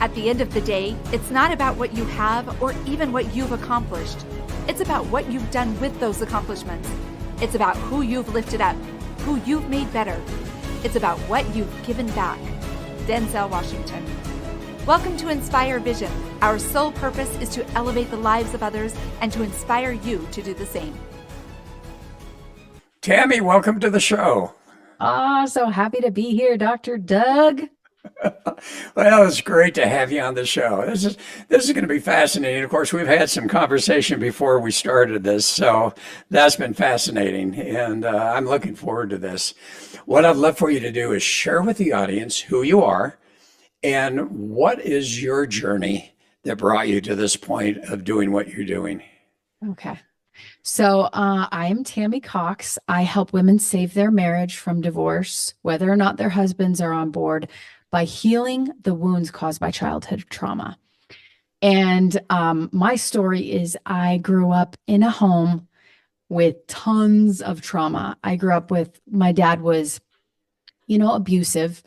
At the end of the day, it's not about what you have or even what you've accomplished. It's about what you've done with those accomplishments. It's about who you've lifted up, who you've made better. It's about what you've given back. Denzel Washington. Welcome to Inspire Vision. Our sole purpose is to elevate the lives of others and to inspire you to do the same. Tammy, welcome to the show. So happy to be here, Dr. Doug. Well, it's great to have you on the show. This is going to be fascinating. Of course, we've had some conversation before we started this, so that's been fascinating, and I'm looking forward to this. What I'd love for you to do is share with the audience who you are and what is your journey that brought you to this point of doing what you're doing. Okay. So I'm Tammy Cox. I help women save their marriage from divorce, whether or not their husbands are on board, by healing the wounds caused by childhood trauma. And my story is I grew up in a home with tons of trauma. I grew up with, my dad was, abusive,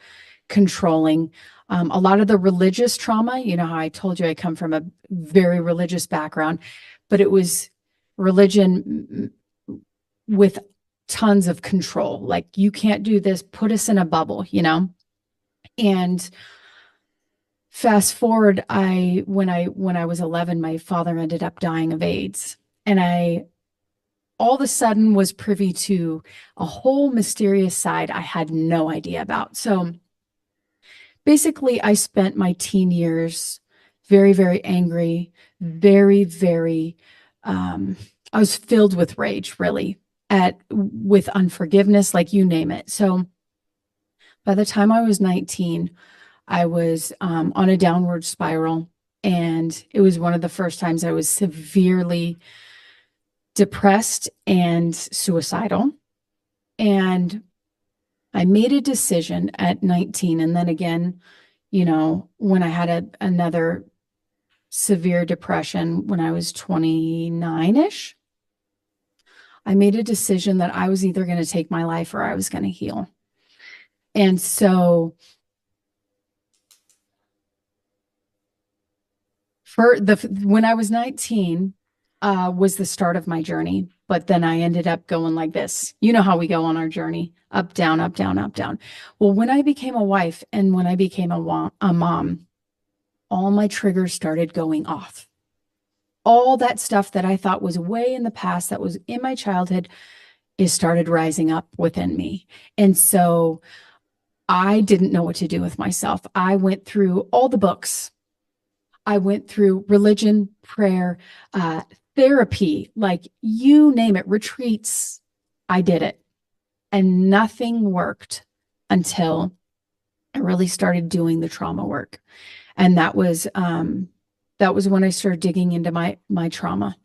controlling. A lot of the religious trauma, how I told you I come from a very religious background, but it was religion with tons of control. Like, you can't do this, put us in a bubble, And fast forward, when I was 11, my father ended up dying of AIDS. And I all of a sudden was privy to a whole mysterious side I had no idea about. So basically, I spent my teen years very, very angry, very, very, I was filled with rage, really, with unforgiveness, like you name it. So by the time I was 19, I was on a downward spiral, and it was one of the first times I was severely depressed and suicidal. And I made a decision at 19, and then again, when I had another severe depression when I was 29-ish, I made a decision that I was either going to take my life or I was going to heal. And so when I was 19 was the start of my journey, but then I ended up going like this. You know how we go on our journey, up, down, up, down, up, down. Well, when I became a wife and when I became a mom, all my triggers started going off. All that stuff that I thought was way in the past, that was in my childhood, is started rising up within me. And so I didn't know what to do with myself. I went through all the books. I went through religion, prayer, therapy, like you name it, retreats. I did it. And nothing worked until I really started doing the trauma work. And that was when I started digging into my trauma.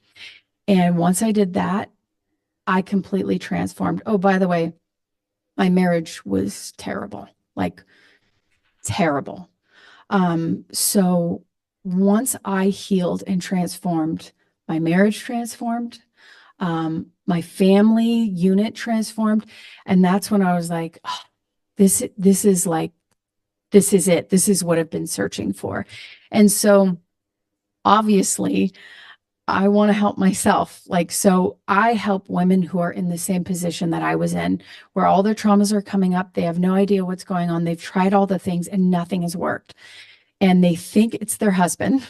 And once I did that, I completely transformed. Oh, by the way, my marriage was terrible, like terrible. So once I healed and transformed, my marriage transformed, my family unit transformed. And that's when I was like, oh, this is it. This is what I've been searching for. And so obviously I want to help myself. So I help women who are in the same position that I was in, where all their traumas are coming up. They have no idea what's going on. They've tried all the things and nothing has worked. And they think it's their husband,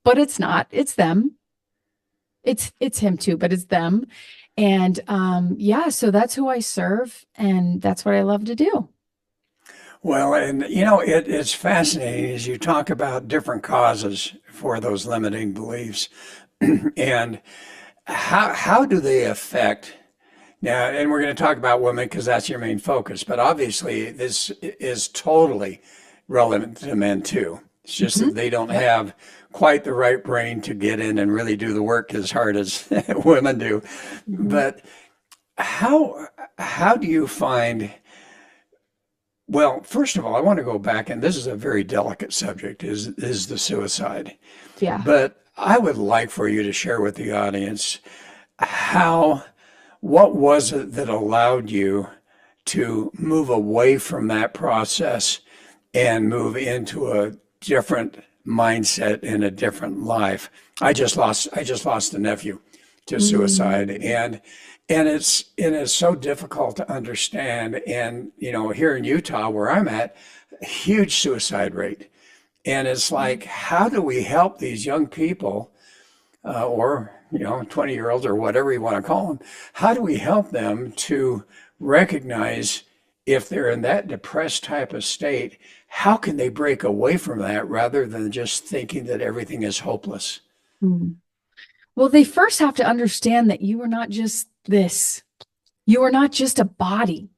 but it's not. It's them. It's him too, but it's them. And so that's who I serve, and that's what I love to do. Well, and it's fascinating as you talk about different causes for those limiting beliefs, and how do they affect now? And we're going to talk about women because that's your main focus, but obviously this is totally relevant to men too. It's just that they don't have quite the right brain to get in and really do the work as hard as women do. But how do you find? Well, first of all, I want to go back, and this is a very delicate subject, is the suicide. Yeah. But I would like for you to share with the audience what was it that allowed you to move away from that process and move into a different mindset and a different life. I just lost a nephew to suicide, and it's so difficult to understand. And here in Utah, where I'm at, huge suicide rate. And it's like, how do we help these young people, or 20-year-olds or whatever you want to call them? How do we help them to recognize if they're in that depressed type of state? How can they break away from that rather than just thinking that everything is hopeless? Mm. Well, they first have to understand that you are not just this. You are not just a body.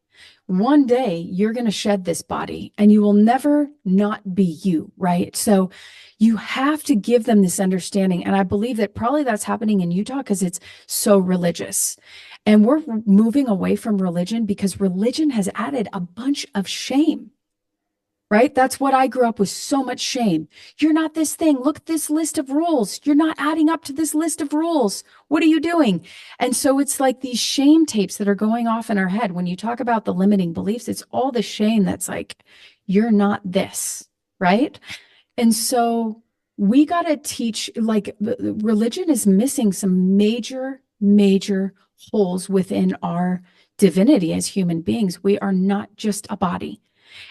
One day you're going to shed this body and you will never not be you, right? So you have to give them this understanding. And I believe that probably that's happening in Utah because it's so religious. And we're moving away from religion because religion has added a bunch of shame. Right? That's what I grew up with, so much shame. You're not this thing. Look at this list of rules. You're not adding up to this list of rules. What are you doing? And so it's like these shame tapes that are going off in our head. When you talk about the limiting beliefs, it's all the shame that's like, you're not this, right? And so we got to teach, like, religion is missing some major, major holes within our divinity as human beings. We are not just a body.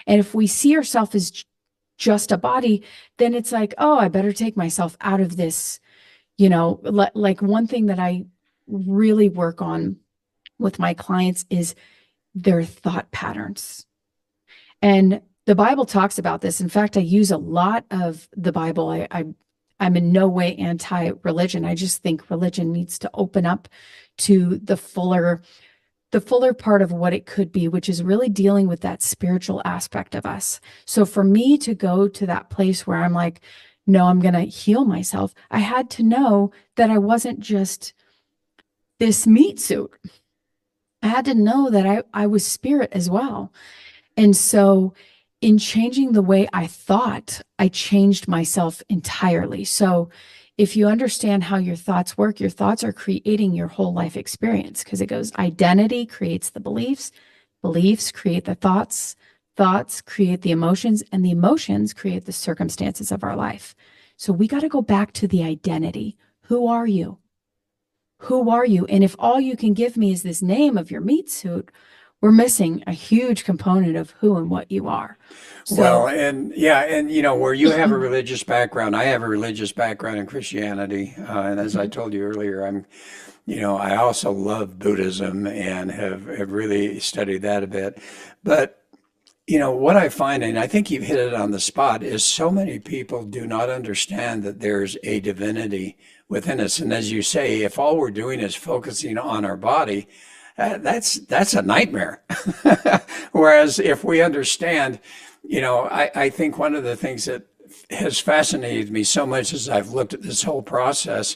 And if we see ourselves as just a body, then it's like, oh, I better take myself out of this. Like one thing that I really work on with my clients is their thought patterns. And the Bible talks about this. In fact, I use a lot of the Bible. I'm in no way anti-religion. I just think religion needs to open up to the fuller part of what it could be, which is really dealing with that spiritual aspect of us. So for me to go to that place where I'm like, no, I'm going to heal myself, I had to know that I wasn't just this meat suit. I had to know that I was spirit as well. And so in changing the way I thought, I changed myself entirely. So if you understand how your thoughts work, your thoughts are creating your whole life experience, because it goes identity creates the beliefs, beliefs create the thoughts, thoughts create the emotions, and the emotions create the circumstances of our life. So we got to go back to the identity. Who are you? Who are you? And if all you can give me is this name of your meat suit, we're missing a huge component of who and what you are. So, Well, and yeah, and where you have a religious background, I have a religious background in Christianity, and as I told you earlier, I also love Buddhism and have really studied that a bit. But what I find, and I think you've hit it on the spot, is so many people do not understand that there's a divinity within us, and as you say, if all we're doing is focusing on our body, that's a nightmare. Whereas if we understand, I think one of the things that has fascinated me so much as I've looked at this whole process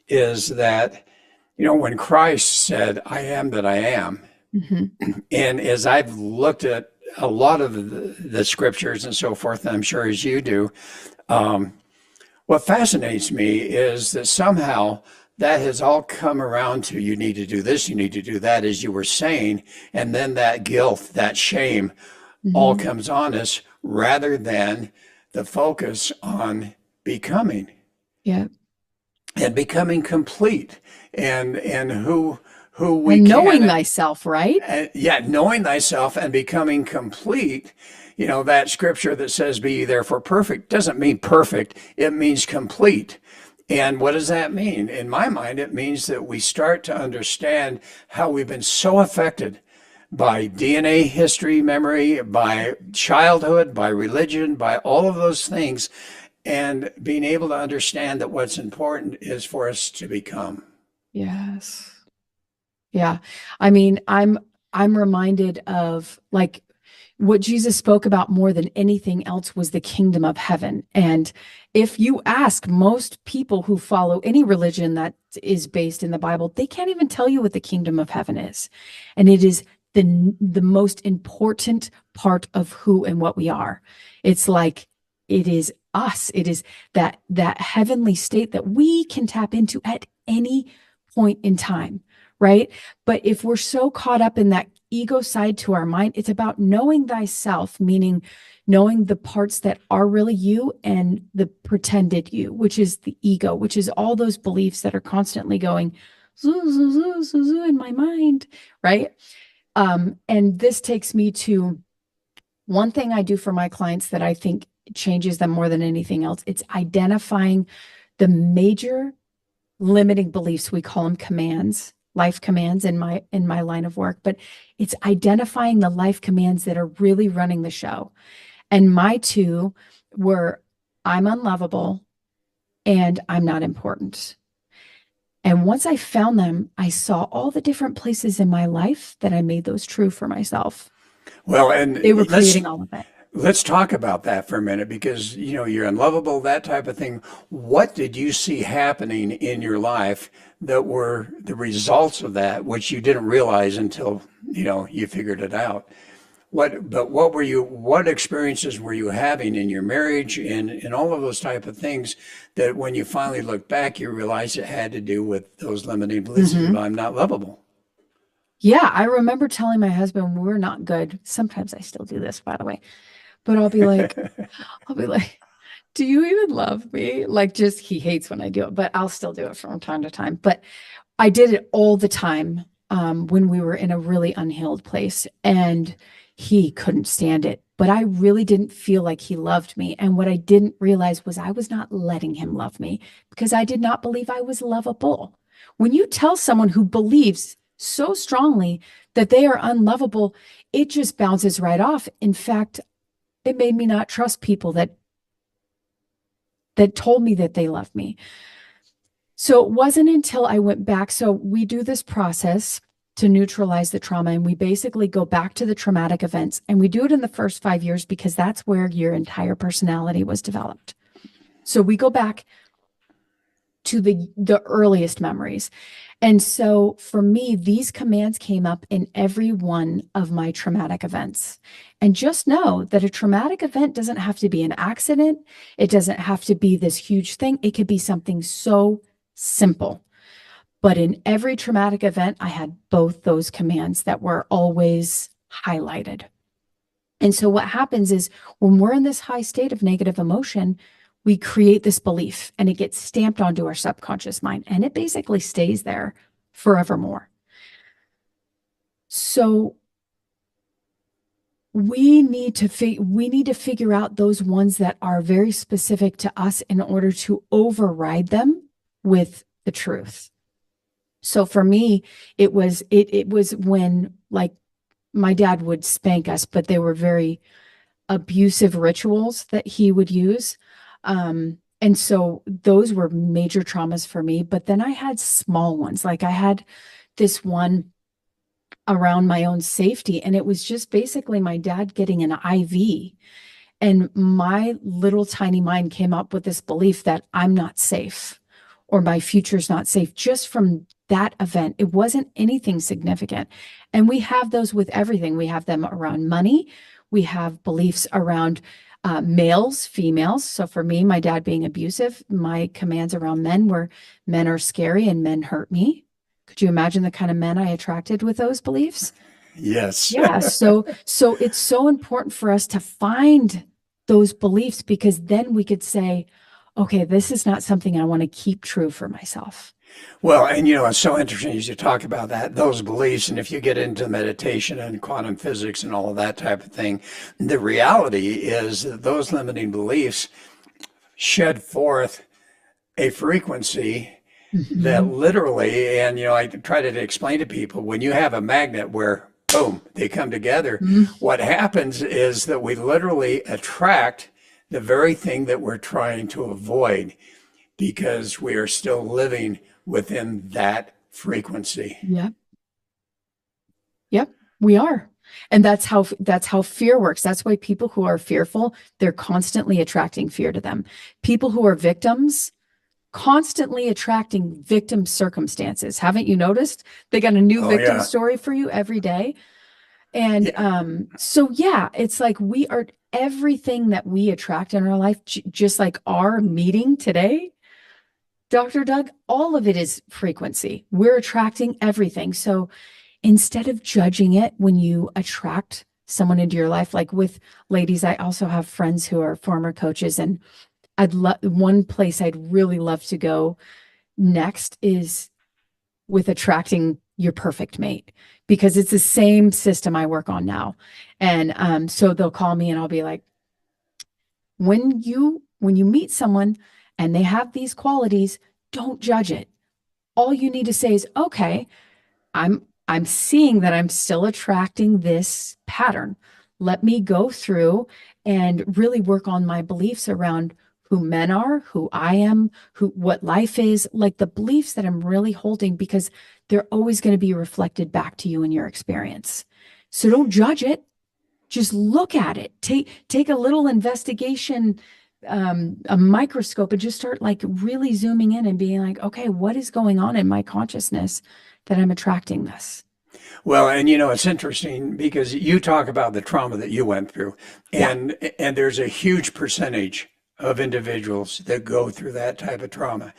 is that, when Christ said, I am that I am, and as I've looked at a lot of the scriptures and so forth, and I'm sure as you do, what fascinates me is that somehow that has all come around to, you need to do this, you need to do that, as you were saying, and then that guilt, that shame, all comes on us rather than the focus on becoming. Yeah. And becoming complete and who we and knowing can. thyself, right? Knowing thyself and becoming complete. That scripture that says, be ye therefore perfect, doesn't mean perfect. It means complete. And what does that mean? In my mind, it means that we start to understand how we've been so affected by DNA history, memory, by childhood, by religion, by all of those things, and being able to understand that what's important is for us to become. Yes. Yeah. I mean, I'm reminded of, like, what Jesus spoke about more than anything else was the kingdom of heaven. And if you ask most people who follow any religion that is based in the Bible, they can't even tell you what the kingdom of heaven is. And it is the most important part of who and what we are. It's like, it is us. It is that heavenly state that we can tap into at any point in time, right? But if we're so caught up in that ego side to our mind. It's about knowing thyself, meaning knowing the parts that are really you and the pretended you, which is the ego, which is all those beliefs that are constantly going zoo, zoo, zoo, zoo, zoo in my mind, right? And this takes me to one thing I do for my clients that I think changes them more than anything else. It's identifying the major limiting beliefs. We call them commands, life commands in my line of work, but it's identifying the life commands that are really running the show. And my two were, I'm unlovable and I'm not important. And once I found them, I saw all the different places in my life that I made those true for myself. Well, and They were creating all of it. let's talk about that for a minute because, you're unlovable, that type of thing. What did you see happening in your life that were the results of that, which you didn't realize until, you figured it out? What experiences were you having in your marriage and all of those type of things that when you finally look back, you realize it had to do with those limiting beliefs of I'm not lovable? Yeah, I remember telling my husband we're not good. Sometimes I still do this, by the way, but I'll be like, do you even love me? Like, just he hates when I do it, but I'll still do it from time to time. But I did it all the time when we were in a really unhealed place, and he couldn't stand it. But I really didn't feel like he loved me. And what I didn't realize was I was not letting him love me because I did not believe I was lovable. When you tell someone who believes so strongly that they are unlovable, it just bounces right off. In fact, it made me not trust people that told me that they loved me. So it wasn't until I went back. So we do this process to neutralize the trauma, and we basically go back to the traumatic events, and we do it in the first 5 years because that's where your entire personality was developed. So we go back to the earliest memories. And so for me, these commands came up in every one of my traumatic events. And just know that a traumatic event doesn't have to be an accident. It doesn't have to be this huge thing. It could be something so simple. But in every traumatic event, I had both those commands that were always highlighted. And so what happens is when we're in this high state of negative emotion, we create this belief and it gets stamped onto our subconscious mind, and it basically stays there forevermore. So we need to figure out those ones that are very specific to us in order to override them with the truth. So for me, it was when, like, my dad would spank us, but they were very abusive rituals that he would use. And so those were major traumas for me. But then I had small ones. Like I had this one around my own safety, and it was just basically my dad getting an IV. And my little tiny mind came up with this belief that I'm not safe or my future's not safe just from that event. It wasn't anything significant. And we have those with everything. We have them around money. We have beliefs around males, females. So for me, my dad being abusive, my commands around men were men are scary and men hurt me. Could you imagine the kind of men I attracted with those beliefs? Yes. Yeah. So it's so important for us to find those beliefs, because then we could say, okay, this is not something I want to keep true for myself. Well, and it's so interesting as you talk about those beliefs, and if you get into meditation and quantum physics and all of that type of thing, the reality is that those limiting beliefs shed forth a frequency that literally, and I try to explain to people, when you have a magnet where boom, they come together, what happens is that we literally attract the very thing that we're trying to avoid because we are still living within that frequency. Yep. Yep, we are. And that's how fear works. That's why people who are fearful, they're constantly attracting fear to them. People who are victims, constantly attracting victim circumstances. Haven't you noticed? They got a new victim story for you every day. And so yeah, it's like we are everything that we attract in our life, just like our meeting today, Dr. Doug, all of it is frequency. We're attracting everything. So instead of judging it when you attract someone into your life, like with ladies, I also have friends who are former coaches, and I'd love one place I'd really love to go next is with attracting your perfect mate, because it's the same system I work on now. And so they'll call me and I'll be like, when you meet someone and they have these qualities, don't judge it. All you need to say is, okay, I'm seeing that I'm still attracting this pattern. Let me go through and really work on my beliefs around who men are, who I am, what life is, like the beliefs that I'm really holding, because they're always going to be reflected back to you in your experience. So don't judge it. Just look at it. Take a little investigation, a microscope, and just start like really zooming in and being like, okay, what is going on in my consciousness that I'm attracting this? Well, and it's interesting because you talk about the trauma that you went through, Yeah. and there's a huge percentage of individuals that go through that type of trauma.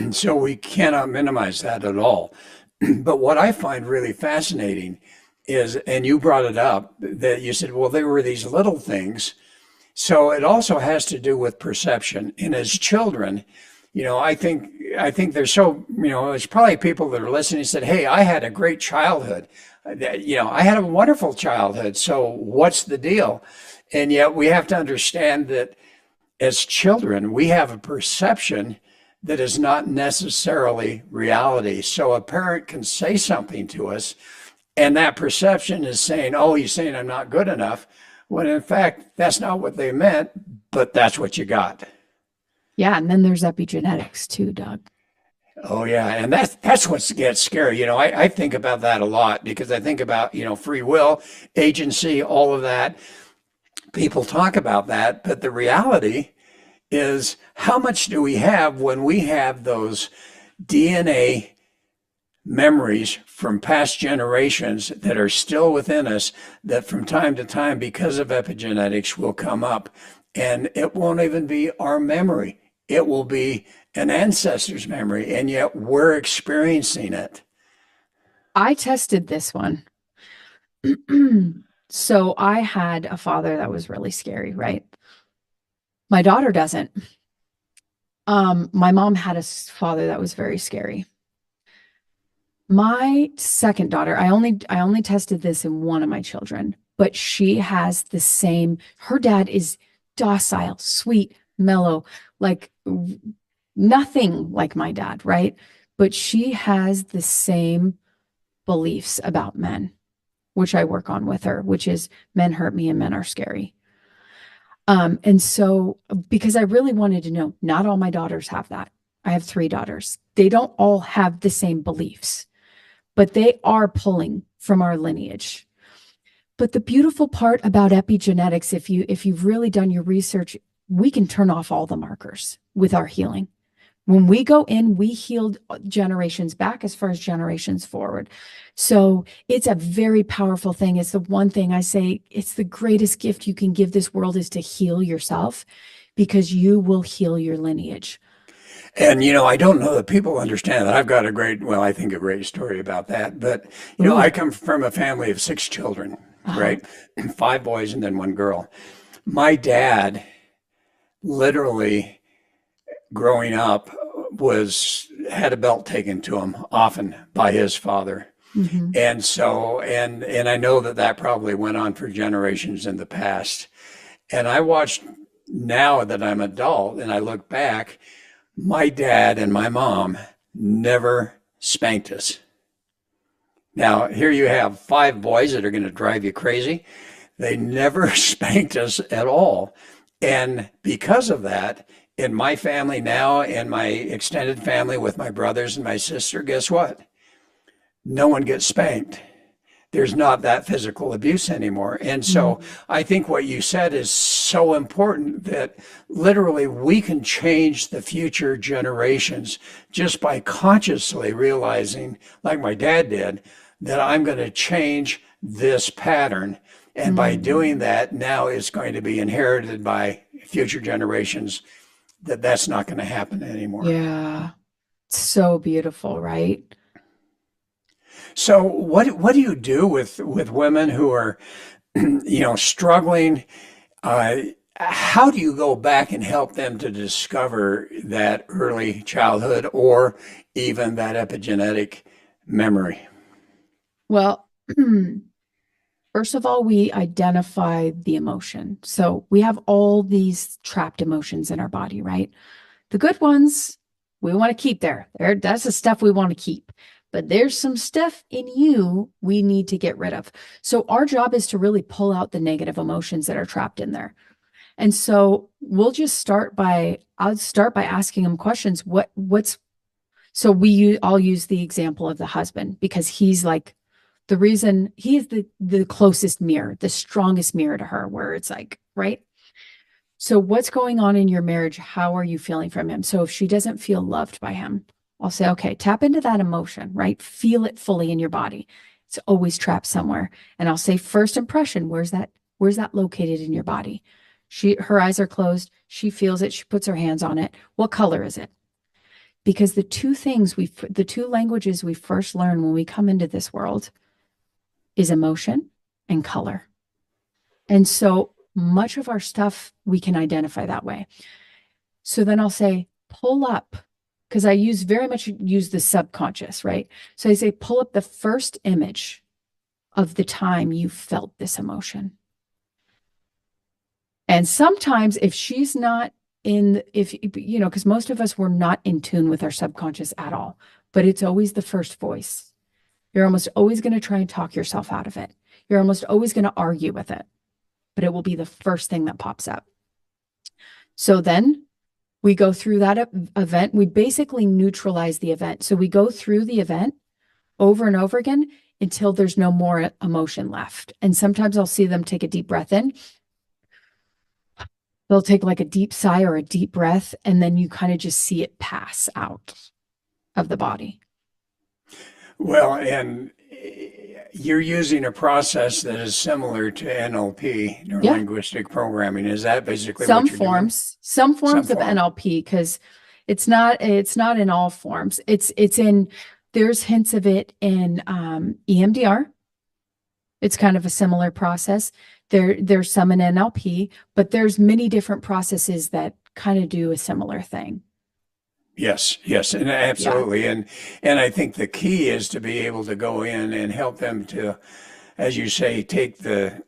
So we cannot minimize that at all. But what I find really fascinating is, and you brought it up, that you said, well, there were these little things. So it also has to do with perception. And as children, I think there's there's probably people that are listening and said, hey, I had a great childhood. I had a wonderful childhood. So what's the deal? And yet we have to understand that as children, we have a perception that is not necessarily reality. So a parent can say something to us, and that perception is saying, oh, he's saying I'm not good enough, when in fact, that's not what they meant, but that's what you got. Yeah. And then there's epigenetics too, Doug. Oh yeah, and that's what gets scary. I think about that a lot because I think about, free will, agency, all of that. People talk about that, but the reality is how much do we have when we have those DNA memories from past generations that are still within us that from time to time, because of epigenetics, will come up, and it won't even be our memory. It will be an ancestor's memory, and yet we're experiencing it. I tested this one. So I had a father that was really scary, right? My daughter doesn't. My mom had a father that was very scary. My second daughter, I only tested this in one of my children, but she has the same. Her dad is docile, sweet, mellow, like nothing like my dad, right? But she has the same beliefs about men, which I work on with her, which is men hurt me and men are scary. And so because I really wanted to know, not all my daughters have that. I have three daughters. They don't all have the same beliefs, but they are pulling from our lineage. But the beautiful part about epigenetics, if you've really done your research, we can turn off all the markers with our healing. When we go in, we healed generations back as far as generations forward. So it's a very powerful thing. It's the one thing I say, it's the greatest gift you can give this world is to heal yourself, because you will heal your lineage. And I don't know that people understand that. I've got I think a great story about that. But I Ooh. come from a family of six children, Uh-huh. right? Five boys and then one girl. My dad literally growing up was had a belt taken to him often by his father. Mm-hmm. And so, and I know that probably went on for generations in the past. And I watched, now that I'm adult and I look back, my dad and my mom never spanked us. Now, here you have five boys that are going to drive you crazy. They never spanked us at all. And because of that, in my family now, in my extended family with my brothers and my sister, guess what? No one gets spanked. There's not that physical abuse anymore. And so I think what you said is so important, that literally we can change the future generations just by consciously realizing, like my dad did, that I'm going to change this pattern. And by doing that, now it's going to be inherited by future generations, that's not going to happen anymore. Yeah. So beautiful, right? So what do you do with women who are, struggling? Uh, how do you go back and help them to discover that early childhood or even that epigenetic memory? Well, first of all, we identify the emotion. So we have all these trapped emotions in our body, right? The good ones we want to keep there. That's the stuff we want to keep. But there's some stuff in you we need to get rid of. So our job is to really pull out the negative emotions that are trapped in there. And so we'll just I'll start by asking them questions. So I'll use the example of the husband because he's like the reason he is the closest mirror, the strongest mirror to her, where it's like, right? So what's going on in your marriage? How are you feeling from him? So if she doesn't feel loved by him, I'll say, okay, tap into that emotion, right? Feel it fully in your body. It's always trapped somewhere. And I'll say, first impression, where's that located in your body? Her eyes are closed. She feels it. She puts her hands on it. What color is it? Because the two languages we first learn when we come into this world is emotion and color. And so much of our stuff we can identify that way. So then I'll say, pull up, because I very much use the subconscious, right? So I say, pull up the first image of the time you felt this emotion. And sometimes if she's not because most of us were not in tune with our subconscious at all, but it's always the first voice. You're almost always going to try and talk yourself out of it. You're almost always going to argue with it, but it will be the first thing that pops up. So then we go through that event. We basically neutralize the event. So we go through the event over and over again until there's no more emotion left. And sometimes I'll see them take a deep breath in. They'll take like a deep sigh or a deep breath, and then you kind of just see it pass out of the body. Well, and you're using a process that is similar to NLP, Yeah. neurolinguistic programming. Is that basically Some what you're doing? forms, some forms of Form. NLP, because it's not in all forms. There's hints of it in EMDR. It's kind of a similar process. There's some in NLP, but there's many different processes that kind of do a similar thing. Yes, yes, and absolutely. And I think the key is to be able to go in and help them to, as you say, take the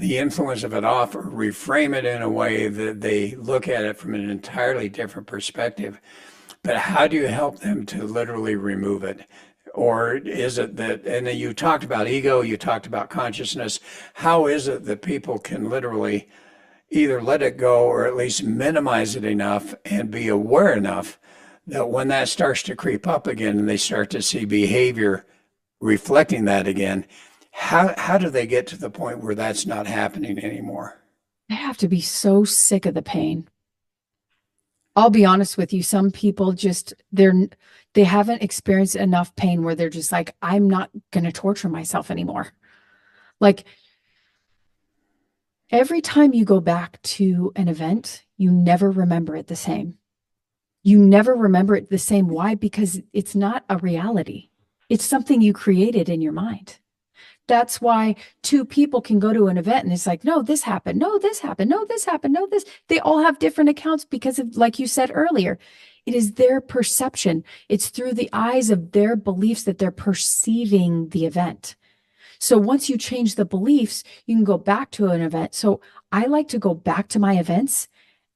influence of it off or reframe it in a way that they look at it from an entirely different perspective. But how do you help them to literally remove it? Or is it that, and then you talked about ego, you talked about consciousness. How is it that people can literally either let it go or at least minimize it enough and be aware enough that when that starts to creep up again and they start to see behavior reflecting that again, how do they get to the point where that's not happening anymore? They have to be so sick of the pain. I'll be honest with you. Some people they haven't experienced enough pain where they're just like, I'm not going to torture myself anymore. Like every time you go back to an event, you never remember it the same. You never remember it the same. Why? Because it's not a reality. It's something you created in your mind. That's why two people can go to an event and it's like, no, this happened. No, this happened. No, this happened. No, this. They all have different accounts because of, like you said earlier, it is their perception. It's through the eyes of their beliefs that they're perceiving the event. So once you change the beliefs, you can go back to an event. So I like to go back to my events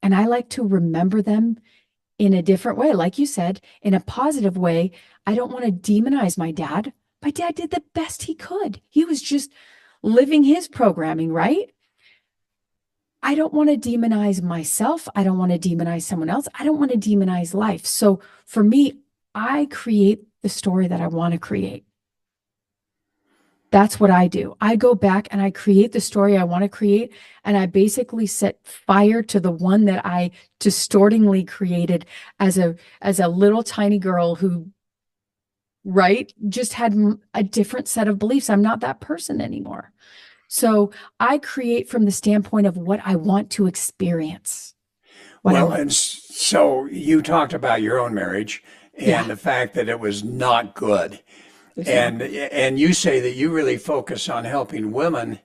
and I like to remember them in a different way. Like you said, in a positive way. I don't want to demonize my dad. My dad did the best he could. He was just living his programming, right? I don't want to demonize myself. I don't want to demonize someone else. I don't want to demonize life. So for me, I create the story that I want to create. That's what I do. I go back and I create the story I want to create. And I basically set fire to the one that I distortingly created as a little tiny girl who, right, just had a different set of beliefs. I'm not that person anymore. So I create from the standpoint of what I want to experience. Well, and so you talked about your own marriage and Yeah. the fact that it was not good. There's not. And you say that you really focus on helping women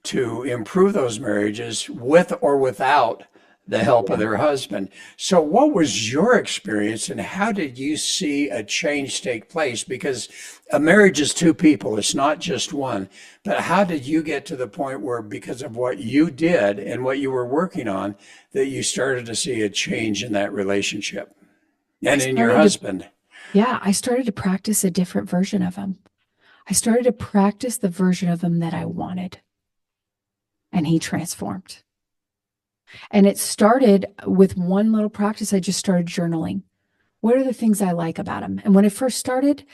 to improve those marriages with or without the help of Yeah. their husband. So what was your experience and how did you see a change take place? Because a marriage is two people, it's not just one. But how did you get to the point where, because of what you did and what you were working on, that you started to see a change in that relationship I and in your started to, husband? yeah, I started to practice a different version of him. I started to practice the version of him that I wanted, and he transformed. And it started with one little practice. I just started journaling. What are the things I like about him? And when it first started,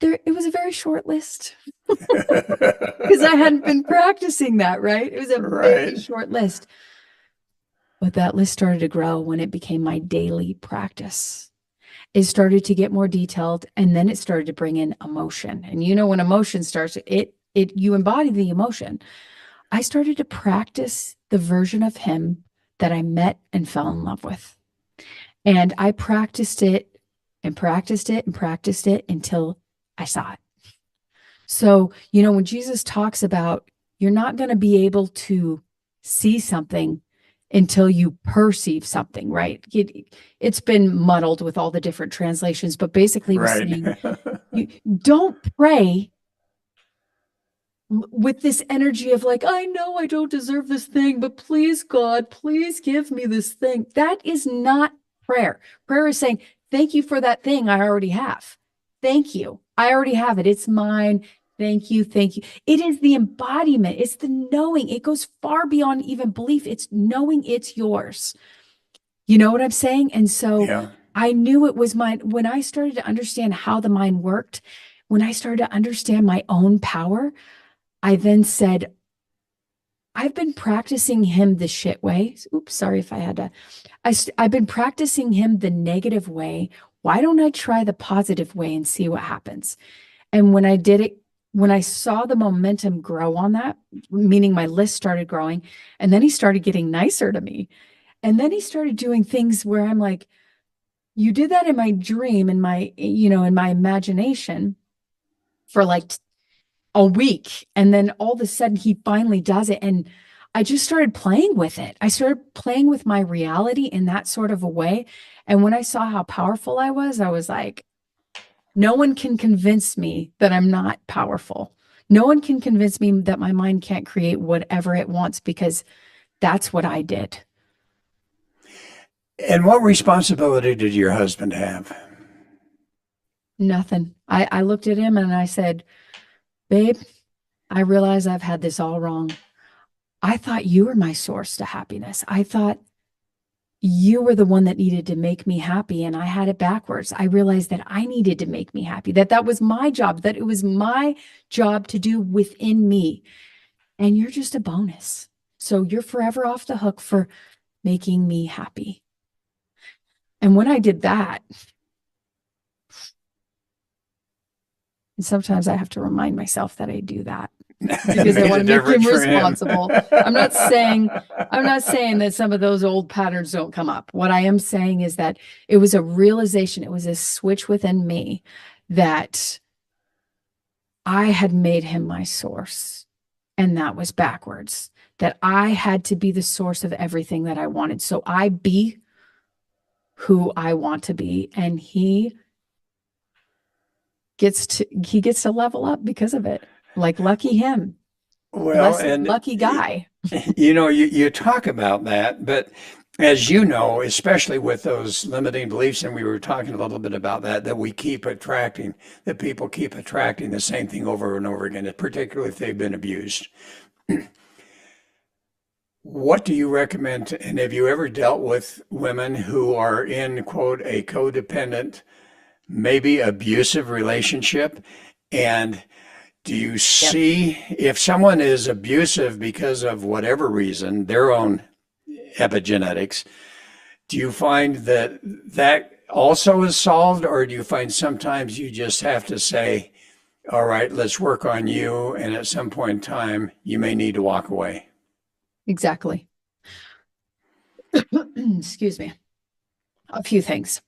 it was a very short list because I hadn't been practicing that, right? It was a very Right. short list. But that list started to grow when it became my daily practice. It started to get more detailed, and then it started to bring in emotion. And when emotion starts, you embody the emotion. I started to practice the version of him that I met and fell in love with. And I practiced it and practiced it and practiced it until I saw it. So, when Jesus talks about you're not going to be able to see something until you perceive something, right? It's been muddled with all the different translations, but basically he was Right. saying, you don't pray with this energy of like, I know I don't deserve this thing, but please, God, please give me this thing. That is not prayer. Prayer is saying, thank you for that thing I already have. Thank you. I already have it. It's mine. Thank you. Thank you. It is the embodiment. It's the knowing. It goes far beyond even belief. It's knowing it's yours. You know what I'm saying? And so Yeah. I knew it was mine. When I started to understand how the mind worked, when I started to understand my own power, I then said, I've been practicing him the shit way. Oops, sorry if I had to. I've been practicing him the negative way. Why don't I try the positive way and see what happens? And when I did it, when I saw the momentum grow on that, meaning my list started growing, and then he started getting nicer to me. And then he started doing things where I'm like, you did that in my dream, in my imagination for like a week. And then all of a sudden he finally does it. And I just started playing with it. I started playing with my reality in that sort of a way. And when I saw how powerful I was like, no one can convince me that I'm not powerful. No one can convince me that my mind can't create whatever it wants because that's what I did. And what responsibility did your husband have? Nothing. I looked at him and I said, babe, I realize I've had this all wrong. I thought you were my source to happiness. I thought you were the one that needed to make me happy, and I had it backwards. I realized that I needed to make me happy, that was my job, that it was my job to do within me. And you're just a bonus. So you're forever off the hook for making me happy. And when I did that, and sometimes I have to remind myself that I do that because I Made want a to make him difference for him. responsible. I'm not saying that some of those old patterns don't come up. What I am saying is that it was a realization, it was a switch within me that I had made him my source, and that was backwards. That I had to be the source of everything that I wanted. So I be who I want to be, and he gets to level up because of it. Like lucky him. Well, Blessed and lucky guy. you talk about that, but as you know, especially with those limiting beliefs, and we were talking a little bit about that we keep attracting, that people keep attracting the same thing over and over again, particularly if they've been abused. What do you recommend? And have you ever dealt with women who are in, quote, a codependent, maybe abusive relationship? And do you Yep. see if someone is abusive because of whatever reason, their own epigenetics, do you find that that also is solved, or do you find sometimes you just have to say, all right, let's work on you, and at some point in time, you may need to walk away? Exactly. Excuse me. A few things.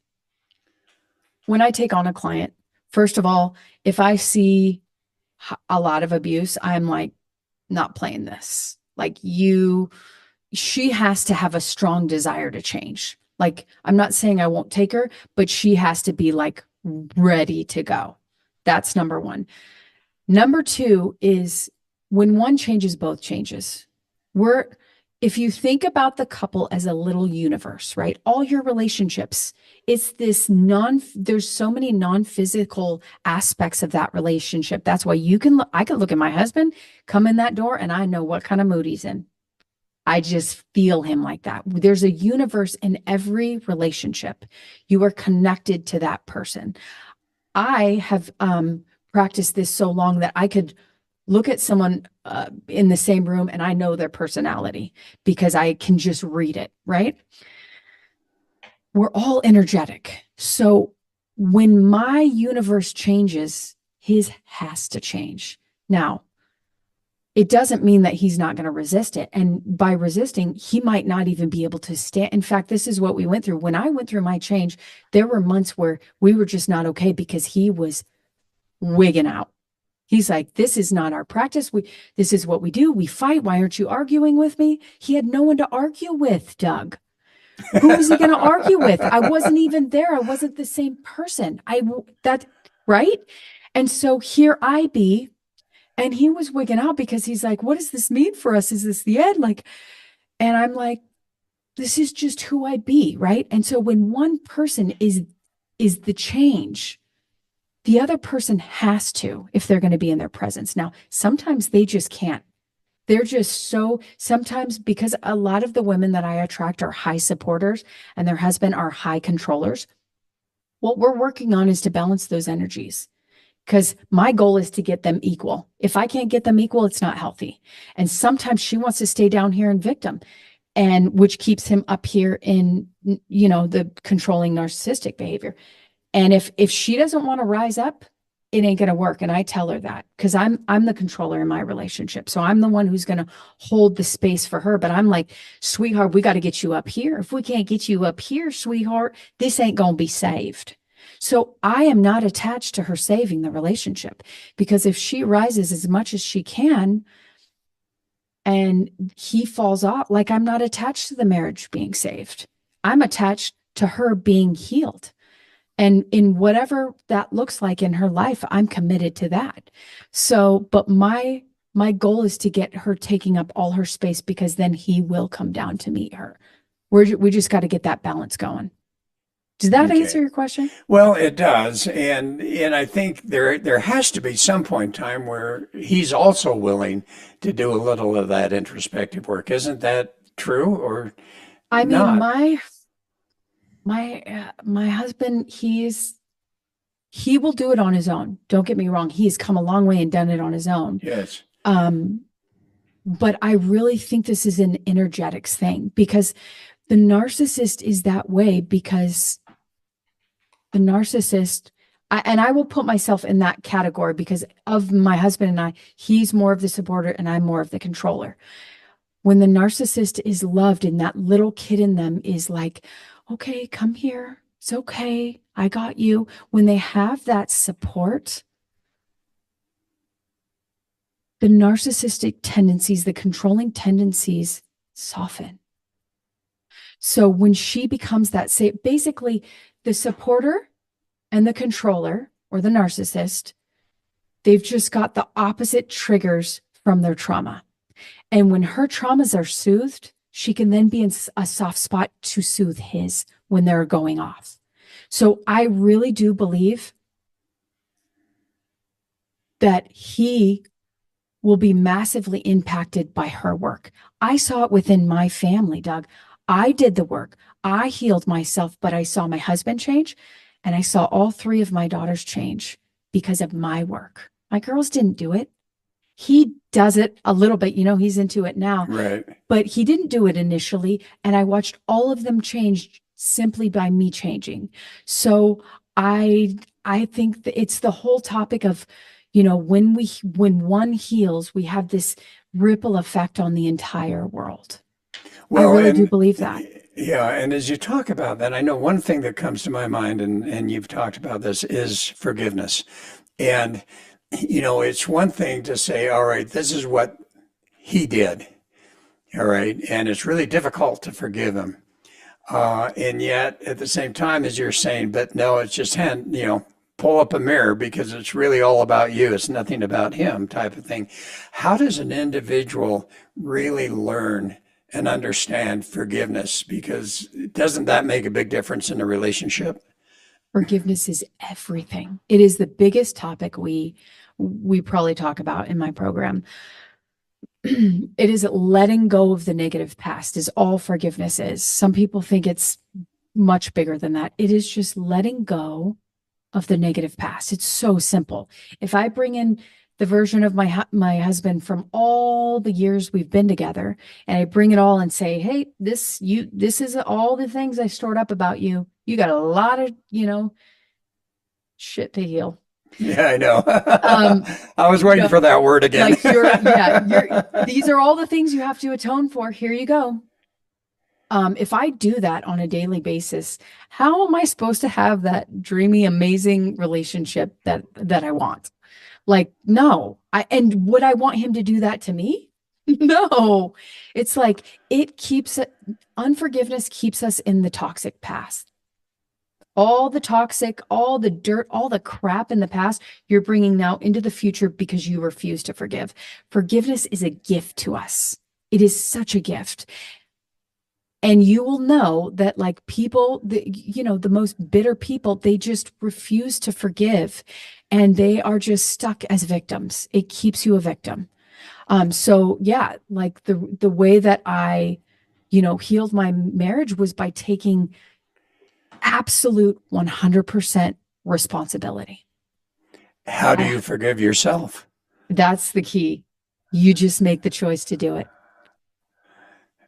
When I take on a client, First of all, if I see a lot of abuse, I'm like, not playing this. Like she has to have a strong desire to change. Like, I'm not saying I won't take her, but she has to be like ready to go. That's number one. Number two is when one changes, both changes. If you think about the couple as a little universe, right? All your relationships, it's this there's so many non-physical aspects of that relationship. That's why I could look at my husband, come in that door, and I know what kind of mood he's in. I just feel him like that. There's a universe in every relationship. You are connected to that person. I have practiced this so long that I could look at someone in the same room and I know their personality because I can just read it, right? We're all energetic. So when my universe changes, his has to change. Now, it doesn't mean that he's not going to resist it. And by resisting, he might not even be able to stand. In fact, this is what we went through. When I went through my change, there were months where we were just not okay because he was wigging out. He's like, this is not our practice. This is what we do. We fight. Why aren't you arguing with me? He had no one to argue with, Doug. Who was he going to argue with? I wasn't even there. I wasn't the same person. Right? And so here I be. And he was wigging out because he's like, what does this mean for us? Is this the end? And I'm like, this is just who I be, right? And so when one person is the change, the other person has to, if they're going to be in their presence. Now, sometimes they just can't. They're just sometimes because a lot of the women that I attract are high supporters and their husband are high controllers. What we're working on is to balance those energies. Because my goal is to get them equal. If I can't get them equal, it's not healthy. And sometimes she wants to stay down here in victim, and which keeps him up here in, the controlling narcissistic behavior. And if she doesn't want to rise up, it ain't going to work. And I tell her that because I'm the controller in my relationship. So I'm the one who's going to hold the space for her. But I'm like, sweetheart, we got to get you up here. If we can't get you up here, sweetheart, this ain't going to be saved. So I am not attached to her saving the relationship because if she rises as much as she can and he falls off, like I'm not attached to the marriage being saved. I'm attached to her being healed. And in whatever that looks like in her life, I'm committed to that. So, but my goal is to get her taking up all her space because then he will come down to meet her. We just got to get that balance going. Does that answer your question? Well, it does, and I think there has to be some point in time where he's also willing to do a little of that introspective work. Isn't that true, or I mean, not? my husband, he will do it on his own. Don't get me wrong; he's come a long way and done it on his own. Yes. But I really think this is an energetics thing because the narcissist is that way because the narcissist, and I will put myself in that category because of my husband and I, he's more of the supporter and I'm more of the controller. When the narcissist is loved and that little kid in them is like, okay, come here. It's okay. I got you. When they have that support, the narcissistic tendencies, the controlling tendencies soften. So when she becomes that, basically the supporter and the controller or the narcissist, they've just got the opposite triggers from their trauma. And when her traumas are soothed, she can then be in a soft spot to soothe his when they're going off. So I really do believe that he will be massively impacted by her work. I saw it within my family, Doug. I did the work. I healed myself, but I saw my husband change and I saw all three of my daughters change because of my work. My girls didn't do it. He does it a little bit, he's into it now. Right. But he didn't do it initially. And I watched all of them change simply by me changing. So I think that it's the whole topic of, when one heals, we have this ripple effect on the entire world. Well, I really do believe that. Yeah, and as you talk about that, I know one thing that comes to my mind, and you've talked about this, is forgiveness. And, it's one thing to say, all right, this is what he did, all right, and it's really difficult to forgive him. And yet, at the same time, as you're saying, but no, it's just pull up a mirror because it's really all about you. It's nothing about him, type of thing. How does an individual really learn and understand forgiveness? Because doesn't that make a big difference in a relationship? Forgiveness is everything. It is the biggest topic we probably talk about in my program. It is letting go of the negative past is all forgiveness is. Some people think it's much bigger than that. It is just letting go of the negative past. It's so simple. If I bring in the version of my husband from all the years we've been together, and I bring it all and say, "Hey, this is all the things I stored up about you. You got a lot of, shit to heal." Yeah, I know. Um, I was you waiting know, for that word again. like these are all the things you have to atone for. Here you go. If I do that on a daily basis, how am I supposed to have that dreamy, amazing relationship that I want? Like, no. And would I want him to do that to me? No. It's like unforgiveness keeps us in the toxic past. All the toxic, all the dirt, all the crap in the past, you're bringing now into the future because you refuse to forgive. Forgiveness is a gift to us. It is such a gift. And you will know that like people, the most bitter people, they just refuse to forgive and they are just stuck as victims. It keeps you a victim. So yeah, like the way that I, healed my marriage was by taking absolute 100% responsibility. How do I, you forgive yourself? that's the key. You just make the choice to do it.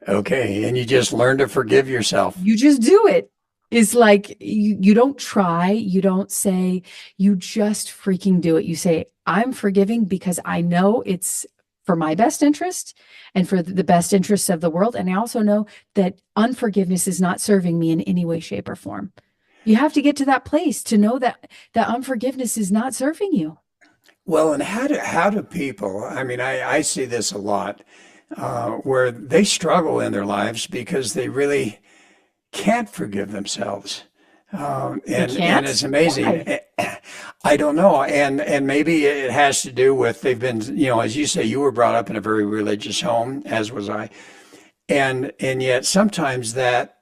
Okay, and you just learn to forgive yourself. You just do it. It's like you don't try, you don't say, you just freaking do it. You say, I'm forgiving because I know it's for my best interest and for the best interests of the world. And I also know that unforgiveness is not serving me in any way, shape, or form. You have to get to that place to know that unforgiveness is not serving you. Well, and how do people? I mean, I see this a lot where they struggle in their lives because they really can't forgive themselves. They And can't. it's amazing. Why? I don't know, and maybe it has to do with they've been, as you say, you were brought up in a very religious home, as was I, and yet sometimes that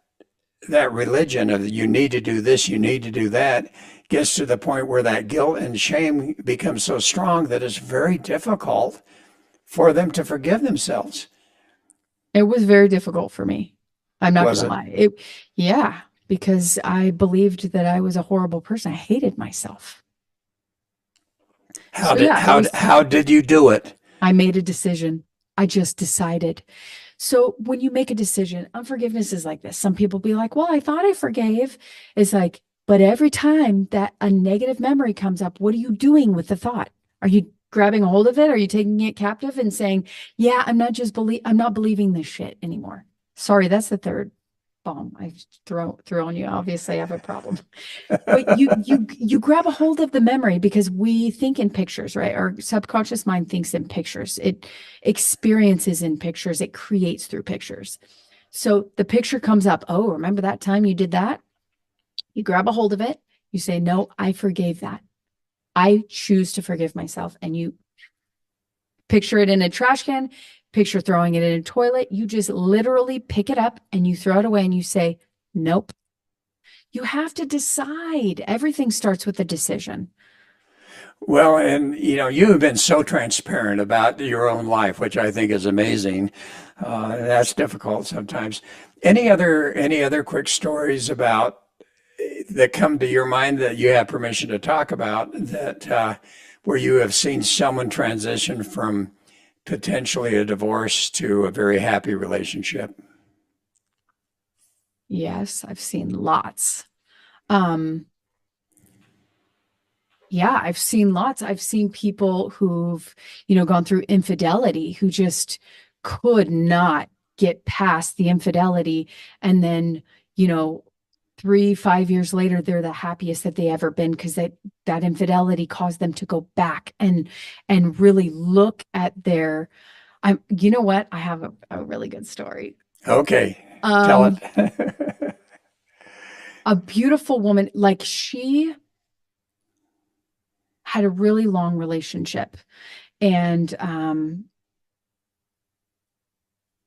religion of you need to do this, you need to do that, gets to the point where that guilt and shame becomes so strong that it's very difficult for them to forgive themselves. It was very difficult for me. I'm not Was gonna it? lie. Yeah, because I believed that I was a horrible person. I hated myself. How So did yeah, it how was, how did you do it? I made a decision. I just decided. So when you make a decision, unforgiveness is like this. Some people be like, well, I thought I forgave. It's like, but every time that a negative memory comes up, what are you doing with the thought? Are you grabbing a hold of it? Are you taking it captive and saying, yeah, I'm not believing this shit anymore. Sorry, that's the third bomb I throw on you. Obviously, I have a problem. But you grab a hold of the memory because we think in pictures, right? Our subconscious mind thinks in pictures. It experiences in pictures. It creates through pictures. So the picture comes up. Oh, remember that time you did that? You grab a hold of it. You say, no, I forgave that. I choose to forgive myself. And you picture it in a trash can, picture throwing it in a toilet. You just literally pick it up and you throw it away and you say, nope. You have to decide. Everything starts with a decision. Well, and you have been so transparent about your own life, which I think is amazing. That's difficult sometimes. Any other quick stories about that come to your mind that you have permission to talk about that where you have seen someone transition from potentially a divorce to a very happy relationship? Yes, I've seen lots. Um, yeah, I've seen lots. I've seen people who've, gone through infidelity who just could not. get past the infidelity. And then, 3, 5 years later, they're the happiest that they ever been, because that infidelity caused them to go back and really look at their, you know what? I have a really good story. Okay, tell Um, it. a beautiful woman, like she had a really long relationship, and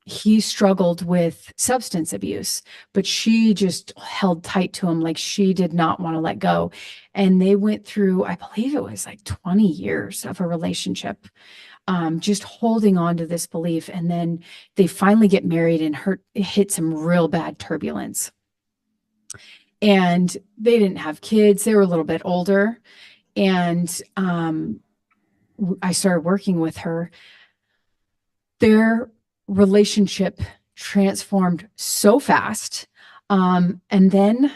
he struggled with substance abuse, but she just held tight to him, like she did not want to let go. And they went through, I believe it was like 20 years of a relationship, just holding on to this belief. And then they finally get married, and hit some real bad turbulence. And they didn't have kids. They were a little bit older. And I started working with her. Their relationship transformed so fast. And then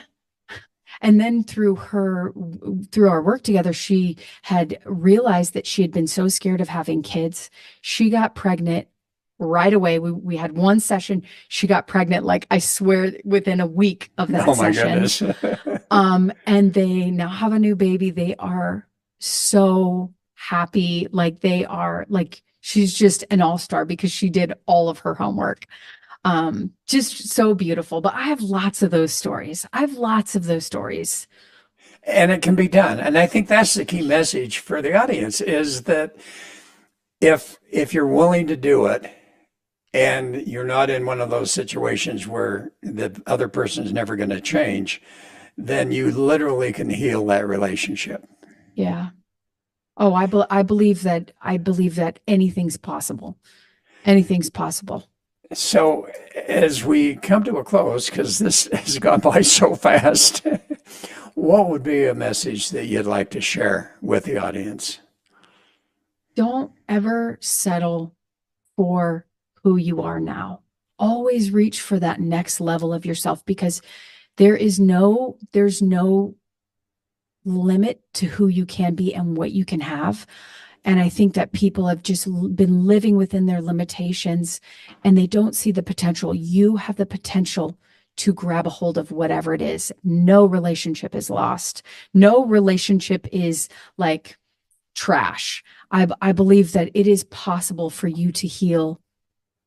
through our work together, she had realized that she had been so scared of having kids. She got pregnant right away. We had one session. She got pregnant, like I swear, within a week of that Oh my session. goodness. And they now have a new baby. They are so happy. Like they are like, she's just an all-star because she did all of her homework. Just so beautiful. But I have lots of those stories. I have lots of those stories. And it can be done. And I think that's the key message for the audience is that if you're willing to do it and you're not in one of those situations where the other person is never going to change, then you literally can heal that relationship. Yeah. Oh, I believe that anything's possible. Anything's possible. So as we come to a close, because this has gone by so fast, what would be a message that you'd like to share with the audience? Don't ever settle for who you are now. Always reach for that next level of yourself, because there's no limit to who you can be and what you can have. And I think that people have just been living within their limitations, and they don't see the potential. You have the potential to grab a hold of whatever it is. No relationship is lost. No relationship is like trash. I believe that it is possible for you to heal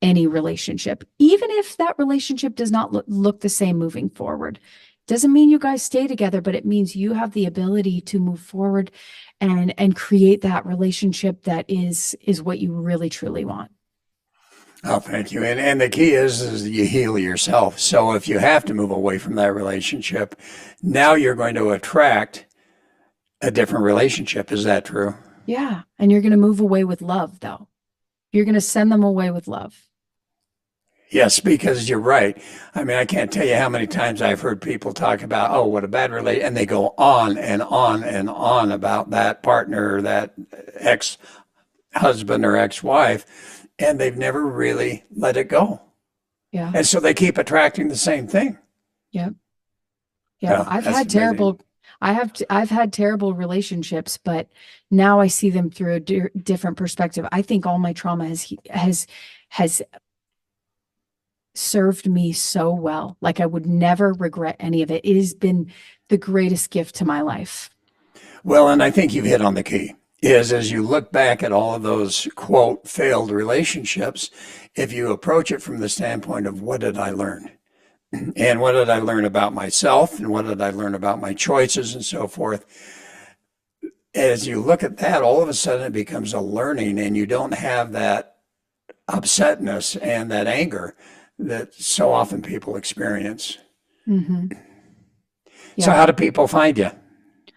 any relationship, even if that relationship does not look the same moving forward. Doesn't mean you guys stay together, but it means you have the ability to move forward and create that relationship that is what you really truly want. Oh, thank you. And the key is you heal yourself. So if you have to move away from that relationship, now you're going to attract a different relationship. Is that true? Yeah. And you're going to move away with love, though. You're going to send them away with love. Yes, because you're right. I mean, I can't tell you how many times I've heard people talk about, oh, what a bad relate, and they go on and on and on about that partner, or that ex-husband or ex-wife, and they've never really let it go. Yeah. And so they keep attracting the same thing. Yep. Yeah. I've had terrible relationships, but now I see them through a different perspective. I think all my trauma has served me so well. Like I would never regret any of it. It has been the greatest gift to my life. Well, and I think you've hit on the key is as you look back at all of those quote failed relationships, if you approach it from the standpoint of what did I learn? And what did I learn about myself? And what did I learn about my choices and so forth? As you look at that, all of a sudden it becomes a learning, and you don't have that upsetness and that anger that so often people experience. Mm-hmm. Yeah. So how do people find you?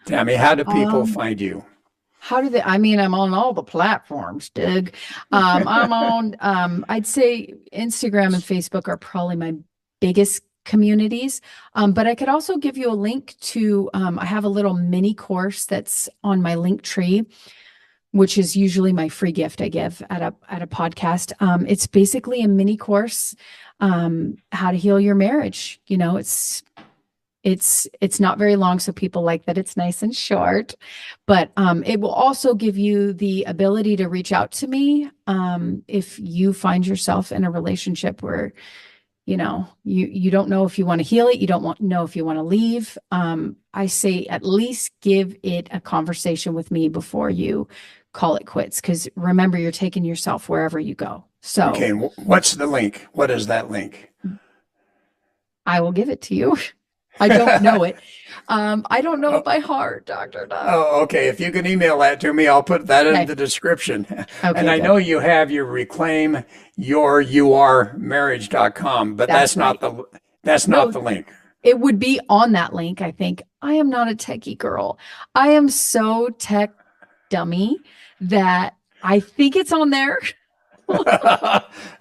Tammy, how do people find you? I mean, I'm on all the platforms, Doug. I'm on, I'd say Instagram and Facebook are probably my biggest communities. But I could also give you a link to, I have a little mini course that's on my link tree, which is usually my free gift I give at a podcast. It's basically a mini course, how to heal your marriage. It's not very long, so people like that it's nice and short. But it will also give you the ability to reach out to me if you find yourself in a relationship where you don't know if you want to heal it, you don't know if you want to leave. I say at least give it a conversation with me before you call it quits, because remember, you're taking yourself wherever you go. So Okay, and what's the link? What is that link? I will give it to you. I don't know it. I don't know it by heart, Dr. Doug. Oh, okay. If you can email that to me, I'll put that in Okay. the description. Okay, And I good. know you have your reclaimyourmarriage.com, but That's that's No, not the link. it would be on that link, I think. I am not a techie girl. I am so tech dummy that I think it's on there.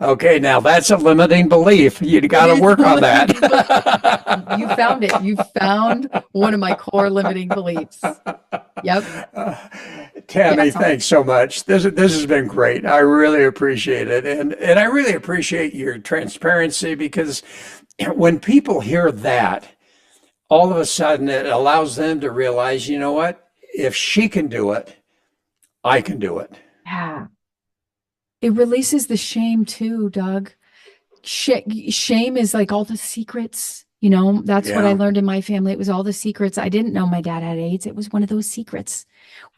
Okay, now that's a limiting belief. You got to is work a on limiting that. You found it. You found one of my core limiting beliefs. Yep. Tammy, Yeah. thanks so much. This has been great. I really appreciate it. And I really appreciate your transparency, because when people hear that, all of a sudden it allows them to realize, you know what? If she can do it, I can do it. Yeah. It releases the shame too, Doug. Shame is like all the secrets. That's what I Yeah. learned in my family. It was all the secrets. I didn't know my dad had AIDS. It was one of those secrets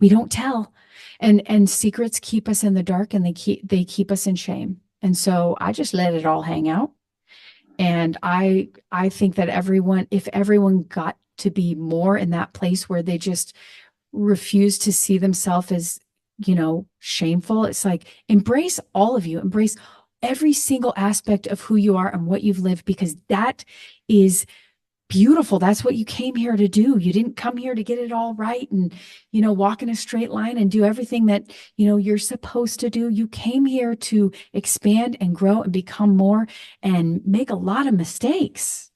we don't tell. And secrets keep us in the dark, and they keep us in shame. And so I just let it all hang out. And I think that if everyone got to be more in that place where they just refuse to see themselves as, shameful, it's like, embrace all of you, embrace every single aspect of who you are and what you've lived, because that is beautiful. That's what you came here to do. You didn't come here to get it all right and, walk in a straight line and do everything that, you're supposed to do. You came here to expand and grow and become more and make a lot of mistakes.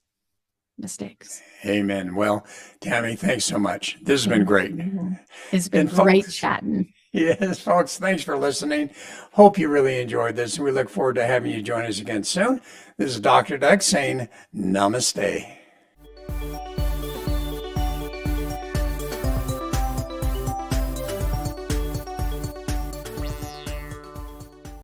Amen. Well, Tammy, thanks so much. This has been great. It's been And great folks, chatting. yes, folks, thanks for listening. Hope you really enjoyed this. We look forward to having you join us again soon. This is Dr. Doug saying namaste.